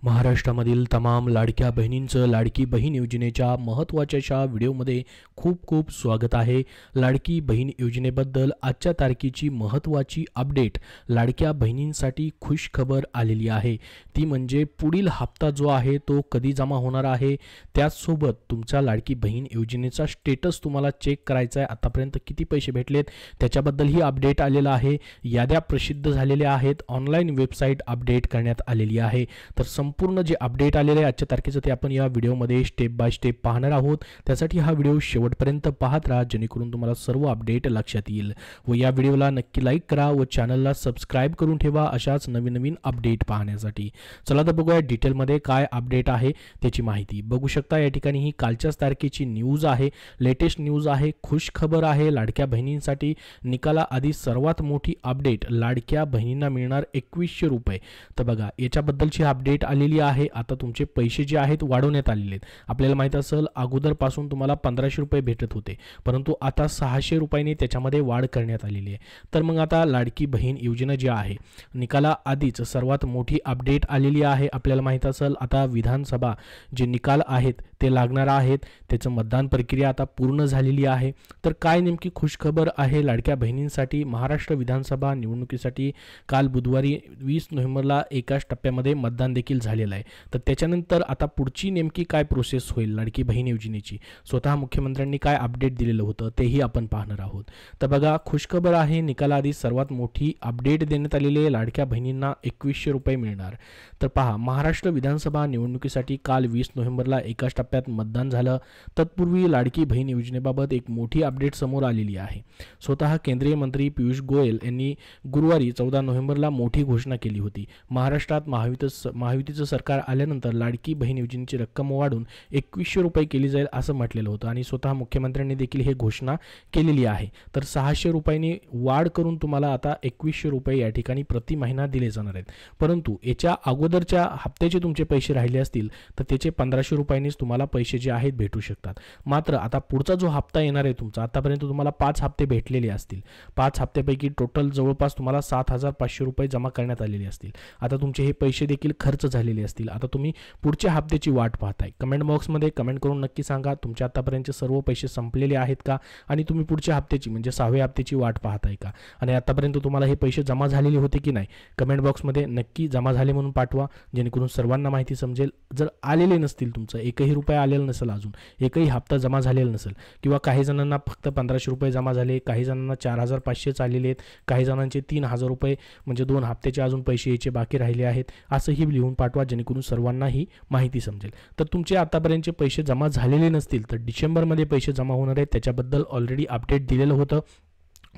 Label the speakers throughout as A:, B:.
A: महाराष्ट्रामधील तमाम लाडक्या बहिणींचं लाडकी बहीण योजनेच्या महत्त्वाच्या अशा व्हिडिओमध्ये खूप खूप स्वागत आहे। लाडकी बहीण योजनेबद्दल आजच्या तारखेची महत्त्वाची अपडेट लाडक्या बहिणींसाठी खुश खबर आलेली आहे। ती म्हणजे पुढील हप्ता जो आहे तो कधी जमा होणार आहे, त्याचसोबत तुमच्या लाडकी बहीण योजनेचा स्टेटस तुम्हाला चेक करायचा आहे, आतापर्यंत किती पैसे भेटलेत त्याच्याबद्दल ही अपडेट आलेला आहे। याद्या प्रसिद्ध झालेल्या आहेत, ऑनलाईन वेबसाईट अपडेट करण्यात आलेली आहे। तर संपूर्ण जे अपडेट आलेले आहे आजच्या तारखेचं ते आपण या व्हिडिओमध्ये स्टेप बाय स्टेप पाहणार आहोत। त्यासाठी हा व्हिडिओ शेवटपर्यंत पाहत राहा जेणेकरून तुम्हाला सर्व अपडेट लक्षात येईल। व या व्हिडिओला नक्की लाईक करा व चॅनलला सबस्क्राइब करून ठेवा अशाच नवीन अपडेट पाहण्यासाठी। चला तर बघूया डिटेलमध्ये काय अपडेट आहे त्याची माहिती। बघू शकता या ठिकाणी ही कालच्याच तारखेची न्यूज आहे, लेटेस्ट न्यूज आहे, खुश खबर आहे लाडक्या बहिणींसाठी। निकाला आधी सर्वात मोठी अपडेट, लाडक्या बहिणींना मिळणार 2100 रुपये। तर बघा याच्याबद्दलची अपडेट आलेली आहे। आता तुमचे पैसे जे आहेत वाढवण्यात आलेले आहेत। आपल्याला माहित असेल अगोदर पासून तुम्हाला 1500 रुपये भेटत होते, परंतु आता 600 रुपयांनी त्याच्यामध्ये वाढ करण्यात आलेली आहे। तर मग आता लाडकी बहीण योजना जी आहे निकाला आधीच सर्वात मोठी अपडेट आलेली आहे। आपल्याला माहित असेल आता विधानसभा जे निकाल आहेत ते लागणार आहेत, त्याचं मतदान प्रक्रिया आता पूर्ण झालेली आहे। तर काय नेमकी खुश खबर आहे लाडक्या बहिणींसाठी? महाराष्ट्र विधानसभा निवडणुकीसाठी काल बुधवारी 20 नोव्हेंबरला एकाच टप्प्यामध्ये मतदान देखील झालेलं आहे। तर त्याच्यानंतर आता पुढची नेमकी काय प्रोसेस होईल लाडकी बहीण योजनेची, स्वतः मुख्यमंत्र्यांनी काय अपडेट दिलेलं होतं तेही आपण पाहणार आहोत। तर बघा खुशखबर आहे, निकालाआधी सर्वात मोठी अपडेट देण्यात आलेली आहे, लाडक्या बहिणींना 2100 रुपये मिळणार। तर पहा महाराष्ट्र विधानसभा निवडणुकीसाठी काल 20 नोव्हेंबरला एकाच टप्प्यात मतदान झालं। तत्पूर्वी लाडकी बहीण योजनेबाबत एक मोठी अपडेट समोर आलेली आहे। स्वतः केंद्रीय मंत्री पियुष गोयल यांनी गुरुवारी 14 नोव्हेंबरला मोठी घोषणा केली होती। महाराष्ट्रात महायुतीचं सरकार आल्यानंतर लाडकी बहीण योजनेची रक्कम वाढून 2100 रुपये केली जाईल असं म्हटलेलं होतं आणि स्वतः मुख्यमंत्र्यांनी देखील हे घोषणा केलेली आहे। तर 600 रुपयांनी वाढ करून तुम्हाला आता 2100 रुपये या ठिकाणी प्रति महिना दिले जाणार आहेत। परंतु याच्या अगोदरच्या हप्त्याचे तुमचे पैसे राहिले असतील तर त्याचे 1500 रुपयांनीच तुम्हाला पैसे जे आहेत भेटू शकतात। मात्र आता पुढचा जो हप्ता येणार आहे तुमचा, आतापर्यंत तुम्हाला 5 हप्ते भेटलेले असतील, 5 हप्त्यापैकी टोटल जवळपास तुम्हाला 7500 रुपये जमा करण्यात आलेले असतील। आता तुमचे हे पैसे देखील खर्च झालेले असतील। आता तुम्ही पुढच्या हप्त्याची वाट पाहताय। कमेंट बॉक्समध्ये कमेंट करून नक्की सांगा तुमच्या आतापर्यंतचे सर्व पैसे संपलेले आहेत का आणि तुम्ही पुढच्या हप्त्याची म्हणजे 6व्या हप्त्याची वाट पाहताय का आणि आतापर्यंत तुम्हाला हे पैसे जमा झालेले होते की नाही। कमेंट बॉक्समध्ये नक्की जमा झाले म्हणून पाठवा जेणेकरून सर्वांना माहिती समजेल। जर आलेले नसतील, तुमचं एकही रुपया आलेला नसेल, अजून एकही हप्ता जमा झालेला नसेल किंवा काही जणांना फक्त 1500 रुपये जमा झाले, काही जणांना 4500 आलेले आहेत, काही जणांचे 3000 रुपये म्हणजे 2 हप्त्याचे अजून पैसे यायचे बाकी राहिले आहेत, असंही लिहून पाठवा जेणेकरून सर्वांना ही माहिती समजेल। तर तुमचे आतापर्यंतचे पैसे जमा झालेले नसतील तर डिसेंबरमध्ये पैसे जमा होणार आहेत, त्याच्याबद्दल ऑलरेडी अपडेट दिलेलं होतं।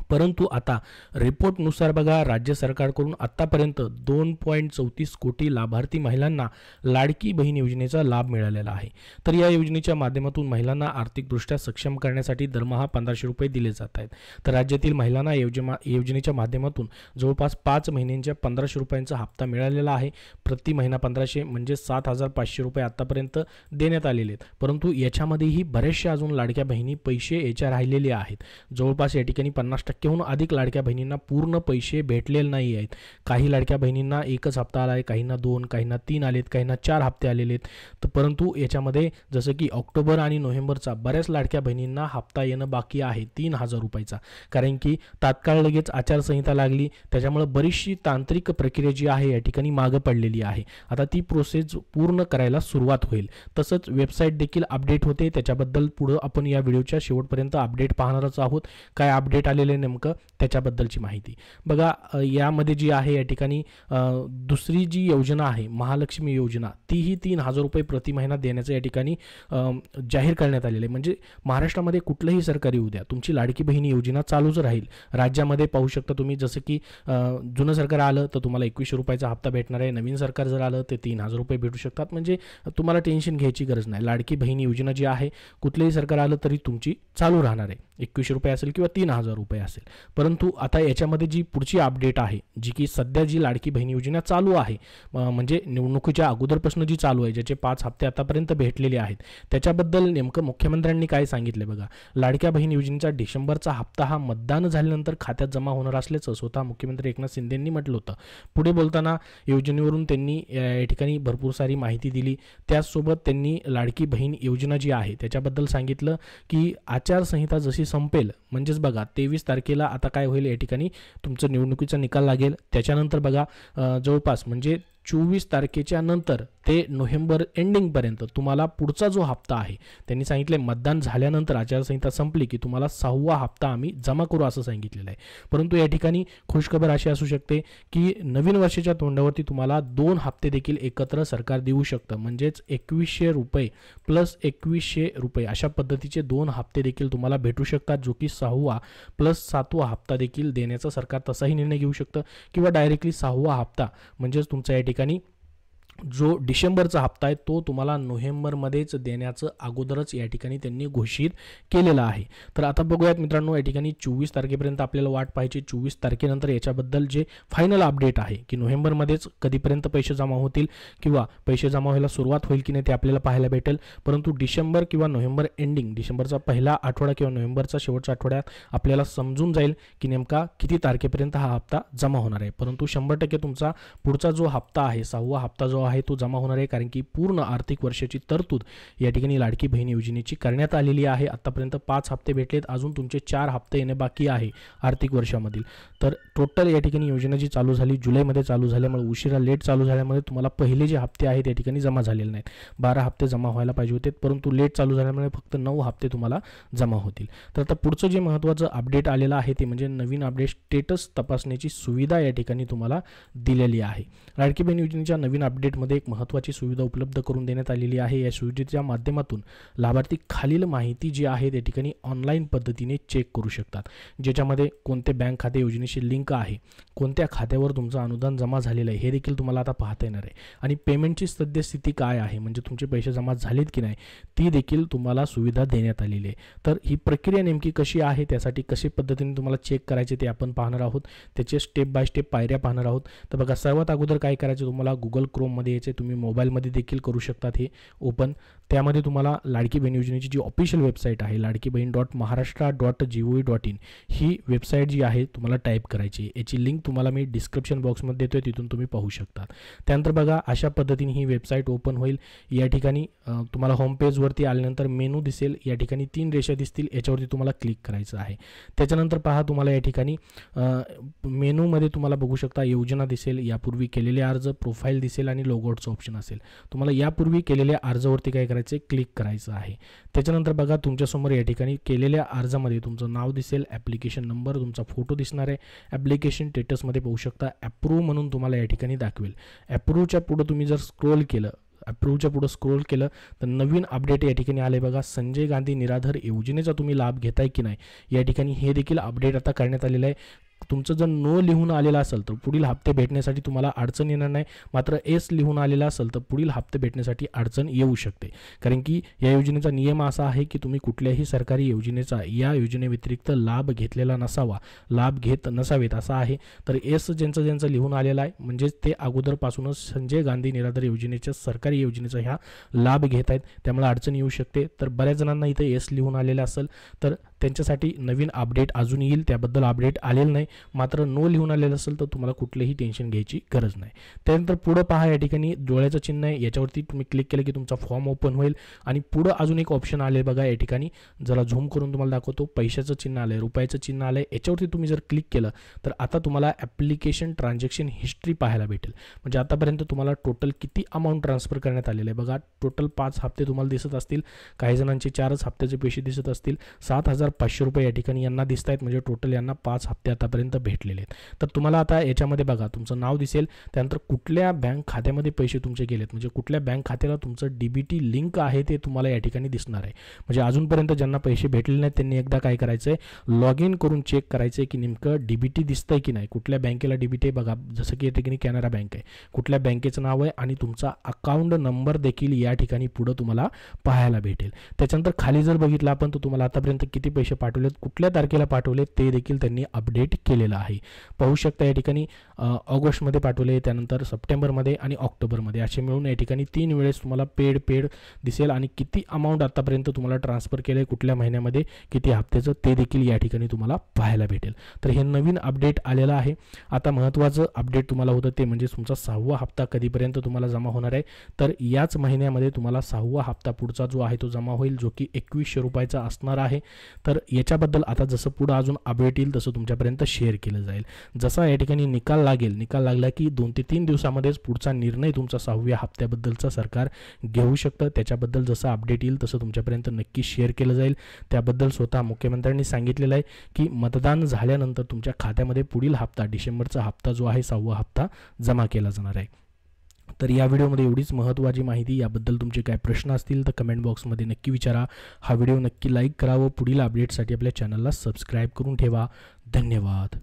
A: परंतु आता रिपोर्टनुसार बघा राज्य सरकारकडून आतापर्यंत 2.34 कोटी लाभार्थी महिलांना लाडकी बहीण योजनेचा लाभ मिळालेला आहे। तर या योजनेच्या माध्यमातून महिलांना आर्थिकदृष्ट्या सक्षम करण्यासाठी दरमहा 1500 रुपये दिले जात आहेत। तर राज्यातील महिलांना योजनेच्या माध्यमातून जवळपास 5 महिन्यांच्या 1500 रुपयांचा हप्ता मिळालेला आहे। प्रति महिना 1500 म्हणजे 7500 रुपये आतापर्यंत देण्यात आलेले आहेत। परंतु याच्यामध्येही बरेचशा अजून लाडक्या बहिणी पैसे याच्या राहिलेले आहेत। जवळपास या ठिकाणी 50%हून अधिक लाडक्या बहिणींना पूर्ण पैसे भेटलेले नाही आहेत। काही लाडक्या बहिणींना एकच हप्ता आला आहे, काहींना 2, काहींना 3 आलेत, काहींना 4 हप्ते आलेले आहेत। तर परंतु याच्यामध्ये जसं की ऑक्टोबर आणि नोव्हेंबरचा बऱ्याच लाडक्या बहिणींना हप्ता येणं बाकी आहे 3000 रुपयाचा, कारण की तात्काळ लगेच आचारसंहिता लागली, त्याच्यामुळे बरीचशी तांत्रिक प्रक्रिया जी आहे या ठिकाणी मागे पडलेली आहे। आता ती प्रोसेस पूर्ण करायला सुरुवात होईल। तसंच वेबसाईट देखील अपडेट होते, त्याच्याबद्दल पुढे आपण या व्हिडिओच्या शेवटपर्यंत अपडेट पाहणारच आहोत। काय अपडेट आलेले नेमकं त्याच्याबद्दलची माहिती बघा। यामध्ये जी आहे या ठिकाणी दुसरी जी योजना आहे महालक्ष्मी योजना, तीही 3000 रुपये प्रति महिना देण्याचं या ठिकाणी जाहीर करण्यात आलेलं आहे। म्हणजे महाराष्ट्रामध्ये कुठलंही सरकारी येऊ द्या, तुमची लाडकी बहीण योजना चालूच राहील। राज्यामध्ये पाहू शकता तुम्ही, जसं की जुनं सरकार आलं तर तुम्हाला 2100 रुपयाचा हप्ता भेटणार आहे, नवीन सरकार जर आलं तर 3000 रुपये भेटू शकतात। म्हणजे तुम्हाला टेन्शन घ्यायची गरज नाही। लाडकी बहीण योजना जी आहे कुठलंही सरकार आलं तरी तुमची चालू राहणार आहे, 2100 रुपये असेल किंवा 3000 रुपये असेल. परंतु आता याच्यामध्ये जी पुढची अपडेट आहे, जी की सध्या जी लाडकी बहीण योजना चालू आहे, म्हणजे निवडणुकीच्या अगोदरपासून जी चालू आहे, ज्याचे 5 हप्ते आतापर्यंत भेटलेले आहेत, त्याच्याबद्दल नेमकं मुख्यमंत्र्यांनी काय सांगितले बघा. लाडक्या बहीण योजनेचा डिसेंबरचा हप्ता हा मतदान झाल्यानंतर खात्यात जमा होणार असल्याचं स्वतः मुख्यमंत्री एकनाथ शिंदेंनी म्हटलं होतं. पुढे बोलताना योजनेवरून त्यांनी या ठिकाणी भरपूर सारी माहिती दिली. त्याचसोबत त्यांनी लाडकी बहीण योजना जी आहे त्याच्याबद्दल सांगितलं की आचारसंहिता जशी संपेल, म्हणजेच बघा 23 तारखेला आता काय होईल, या ठिकाणी तुमचं निवडणुकीचा निकाल लागेल. त्याच्यानंतर बघा जवळपास म्हणजे 24 तारखेच्या नंतर ते नोव्हेंबर एंडिंगपर्यंत तुम्हाला पुढचा जो हप्ता आहे, त्यांनी सांगितले मतदान झाल्यानंतर आचारसंहिता संपली की तुम्हाला 6वा हप्ता आम्ही जमा करू असं सांगितलेलं आहे. परंतु या ठिकाणी खुशखबर अशी असू शकते की नवीन वर्षाच्या तोंडावरती तुम्हाला 2 हप्ते देखील एकत्र सरकार देऊ शकतं. म्हणजेच 2100 रुपये प्लस 2100 रुपये अशा पद्धतीचे 2 हप्ते देखील तुम्हाला भेटू शकतात, जो की 6वा प्लस 7वा हप्ता देखील देण्याचा सरकार तसाही निर्णय घेऊ शकतं, किंवा डायरेक्टली 6वा हप्ता म्हणजेच तुमचा या ठिकाणी जो डिसेंबरचा हप्ता आहे तो तुम्हाला नोव्हेंबरमध्येच देण्याचं अगोदरच या ठिकाणी त्यांनी घोषित केलेलं आहे. तर आता बघूयात मित्रांनो, या ठिकाणी 24 तारखेपर्यंत आपल्याला वाट पाहायची. 24 तारखेनंतर याच्याबद्दल जे फायनल अपडेट आहे की नोव्हेंबरमध्येच कधीपर्यंत पैसे जमा होतील किंवा पैसे जमा व्हायला सुरुवात होईल की नाही ते आपल्याला पाहायला भेटेल. परंतु डिसेंबर किंवा नोव्हेंबर एंडिंग, डिसेंबरचा पहिला आठवडा किंवा नोव्हेंबरचा शेवटच्या आठवड्यात आपल्याला समजून जाईल की नेमका किती तारखेपर्यंत हा हप्ता जमा होणार आहे. परंतु 100% तुमचा पुढचा जो हप्ता आहे, 6वा हप्ता जो आहे तो जमा होणार आहे, कारण की पूर्ण आर्थिक वर्षाची तरतूद या ठिकाणी लाडकी बहीण योजनेची करण्यात आलेली आहे. आतापर्यंत 5 हप्ते भेटलेत, अजून तुमचे 4 हप्ते येणे बाकी आहे आर्थिक वर्षामधील. तर टोटल या ठिकाणी योजना जी चालू झाली जुलैमध्ये चालू झाल्यामुळे, उशिरा लेट चालू झाल्यामुळे तुम्हाला पहिले जे हप्ते आहेत त्या ठिकाणी जमा झालेले नाहीत. 12 हप्ते जमा व्हायला पाहिजे होते, परंतु लेट चालू झाल्यामुळे फक्त 9 हप्ते तुम्हाला जमा होतील. तर आता पुढचं जे महत्त्वाचं अपडेट आलेलं आहे ते म्हणजे नवीन अपडेट स्टेटस तपासण्याची सुविधा या ठिकाणी तुम्हाला दिलेली आहे. लाडकी बहीण योजनेच्या नवीन अपडेटमध्ये एक महत्त्वाची सुविधा उपलब्ध करून देण्यात आलेली आहे. या सुविधेच्या माध्यमातून लाभार्थी खालील माहिती जी आहे त्या ठिकाणी ऑनलाईन पद्धतीने चेक करू शकतात, ज्याच्यामध्ये कोणते बँक खाते योजनेशी लिंक आहे, कोणत्या खात्यावर तुमचं अनुदान जमा झालेलं आहे हे देखील तुम्हाला आता पाहता येणार आहे, आणि पेमेंटची सद्यस्थिती काय आहे, म्हणजे तुमचे पैसे जमा झालेत की नाही ती देखील तुम्हाला सुविधा देण्यात आलेली आहे. तर ही प्रक्रिया नेमकी कशी आहे, त्यासाठी कशी पद्धतीने तुम्हाला चेक करायचे ते आपण पाहणार आहोत. त्याचे स्टेप बाय स्टेप पायऱ्या पाहणार आहोत. तर बघा, सर्वात अगोदर काय करायचं, तुम्हाला गुगल क्रोममध्ये यायचे, तुम्ही मोबाईलमध्ये देखील करू शकतात हे ओपन. त्यामध्ये तुम्हाला लाडकी बहीण योजनेची जी ऑफिशियल वेबसाईट आहे ladkibhin.maharashtra.gov.in ही वेबसाईट जी आहे तुम्हाला टाईप करायची. याची लिंक तुम्हाला मी डिस्क्रिप्शन बॉक्समध्ये देतोय, तिथून तुम्ही पाहू शकता. त्यानंतर बघा, अशा पद्धतीने ही वेबसाईट ओपन होईल. या ठिकाणी तुम्हाला होम पेजवरती आल्यानंतर मेनू दिसेल, या ठिकाणी 3 रेषा दिसतील, याच्यावरती तुम्हाला क्लिक करायचं आहे. त्याच्यानंतर पहा, तुम्हाला या ठिकाणी मेनूमध्ये तुम्हाला बघू शकता योजना दिसेल, यापूर्वी केलेले अर्ज, प्रोफाईल दिसेल आणि लोगआउटचं ऑप्शन असेल. तुम्हाला यापूर्वी केलेल्या अर्जावरती काय करायचं, क्लिक करायचं आहे. त्याच्यानंतर बघा, तुमच्यासमोर या ठिकाणी केलेल्या अर्जामध्ये तुमचं नाव दिसेल, ॲप्लिकेशन नंबर, तुमचा फोटो दिसणार आहे. ॲप्लिकेशन स्टेटसमध्ये पाहू शकता अप्रूव्ह म्हणून तुम्हाला या ठिकाणी दाखवेल. अप्रूव्हच्या पुढं तुम्ही जर स्क्रोल केलं, अप्रूव्हच्या पुढं स्क्रोल केलं तर नवीन अपडेट या ठिकाणी आले बघा. संजय गांधी निराधार योजनेचा तुम्ही लाभ घेताय की नाही या ठिकाणी हे देखील अपडेट आता करण्यात आलेलं आहे. तुमचं जर नो लिहून आलेला असेल तर पुढील हप्ते भेटण्यासाठी तुम्हाला अडचण येणार नाही, मात्र एस लिहून आलेला असेल तर पुढील हप्ते भेटण्यासाठी अडचण येऊ शकते. कारण की या योजनेचा नियम असा आहे की तुम्ही कुठल्याही सरकारी योजनेचा या योजनेव्यतिरिक्त लाभ घेतलेला नसावा, लाभ घेत नसावेत असा आहे. तर एस ज्यांचं लिहून आलेला आहे म्हणजेच ते अगोदरपासूनच संजय गांधी निराधार योजनेच्या सरकारी योजनेचा ह्या लाभ घेत आहेत, त्यामुळे अडचण येऊ शकते. तर बऱ्याच जणांना इथे एस लिहून आलेलं असेल तर त्यांच्यासाठी नवीन अपडेट अजून येईल, त्याबद्दल अपडेट आलेलं नाही. मात्र नो लिहून आलेलं असेल तर तुम्हाला कुठलेही टेन्शन घ्यायची गरज नाही. त्यानंतर पुढं पहा, या ठिकाणी डोळ्याचं चिन्ह आहे, याच्यावरती तुम्ही क्लिक केलं की तुमचा फॉर्म ओपन होईल. आणि पुढं अजून एक ऑप्शन आले बघा, या ठिकाणी जरा झूम करून तुम्हाला दाखवतो, पैशाचं चिन्ह आलं आहे, रुपयाचं चिन्ह आलं आहे. याच्यावरती तुम्ही जर क्लिक केलं तर आता तुम्हाला ॲप्लिकेशन ट्रान्झॅक्शन हिस्ट्री पाहायला भेटेल. म्हणजे आतापर्यंत तुम्हाला टोटल किती अमाऊंट ट्रान्सफर करण्यात आलेलं आहे बघा. टोटल 5 हप्ते तुम्हाला दिसत असतील, काही जणांचे 4च हप्त्याचे पैसे दिसत असतील. 7,500 रुपये या ठिकाणी यांना दिसत आहेत, म्हणजे टोटल यांना 5 हप्ते आतापर्यंत भेटलेले आहेत. तर तुम्हाला आता याच्यामध्ये बघा, तुमचं नाव दिसेल, त्यानंतर कुठल्या बँक खात्यामध्ये पैसे तुमचे गेलेत, म्हणजे कुठल्या बँक खात्याला तुमचं DBT लिंक आहे ते तुम्हाला या ठिकाणी दिसणार आहे. म्हणजे अजूनपर्यंत ज्यांना पैसे भेटलेले नाहीत त्यांनी एकदा काय करायचं आहे, लॉग इन करून चेक करायचं आहे की नेमकं DBT दिसतंय की नाही, कुठल्या बँकेला DBT आहे बघा. जसं की या ठिकाणी कॅनरा बँक आहे, कुठल्या बँकेचं नाव आहे आणि तुमचा अकाउंट नंबर देखील या ठिकाणी पुढं तुम्हाला पाहायला भेटेल. त्याच्यानंतर खाली जर बघितलं आपण तर तुम्हाला आतापर्यंत किती पैसे पाठवलेत, कुठल्या तारखेला पाठवले ते देखील त्यांनी अपडेट केलेलं आहे. पाहू शकता या ठिकाणी ऑगस्टमध्ये पाठवले, त्यानंतर सप्टेंबरमध्ये आणि ऑक्टोबरमध्ये असे मिळून या ठिकाणी 3 वेळेस तुम्हाला पेड दिसेल आणि किती अमाऊंट आतापर्यंत तुम्हाला ट्रान्सफर केलं आहे, कुठल्या महिन्यामध्ये किती हप्त्याचं ते देखील या ठिकाणी तुम्हाला पाहायला भेटेल. तर हे नवीन अपडेट आलेलं आहे. आता महत्त्वाचं अपडेट तुम्हाला होतं ते म्हणजे तुमचा 6वा हप्ता कधीपर्यंत तुम्हाला जमा होणार आहे. तर याच महिन्यामध्ये तुम्हाला 6वा हप्ता पुढचा जो आहे तो जमा होईल, जो की 2100 रुपयाचा असणार आहे. तर याच्याबद्दल आता जसं पुढं अजून अपडेट येईल तसं तुमच्यापर्यंत शेअर केलं जाईल. जसा या ठिकाणी निकाल लागला की 2 ते 3 दिवसामध्येच पुढचा निर्णय तुमचा 6व्या हप्त्याबद्दलचा सरकार घेऊ शकतं. त्याच्याबद्दल जसं अपडेट येईल तसं तुमच्यापर्यंत नक्की शेअर केलं जाईल. त्याबद्दल स्वतः मुख्यमंत्र्यांनी सांगितलेलं आहे की मतदान झाल्यानंतर तुमच्या खात्यामध्ये पुढील हप्ता डिसेंबरचा हप्ता जो आहे 6वा हप्ता जमा केला जाणार आहे. तर या व्हिडिओमध्ये एवढीच महत्त्वाची माहिती. याबद्दल तुमचे काय प्रश्न असतील तर कमेंट बॉक्समध्ये नक्की विचारा. हा व्हिडिओ नक्की लाईक करा व पुढील अपडेटसाठी आपल्या चॅनलला सबस्क्राईब करून ठेवा. धन्यवाद.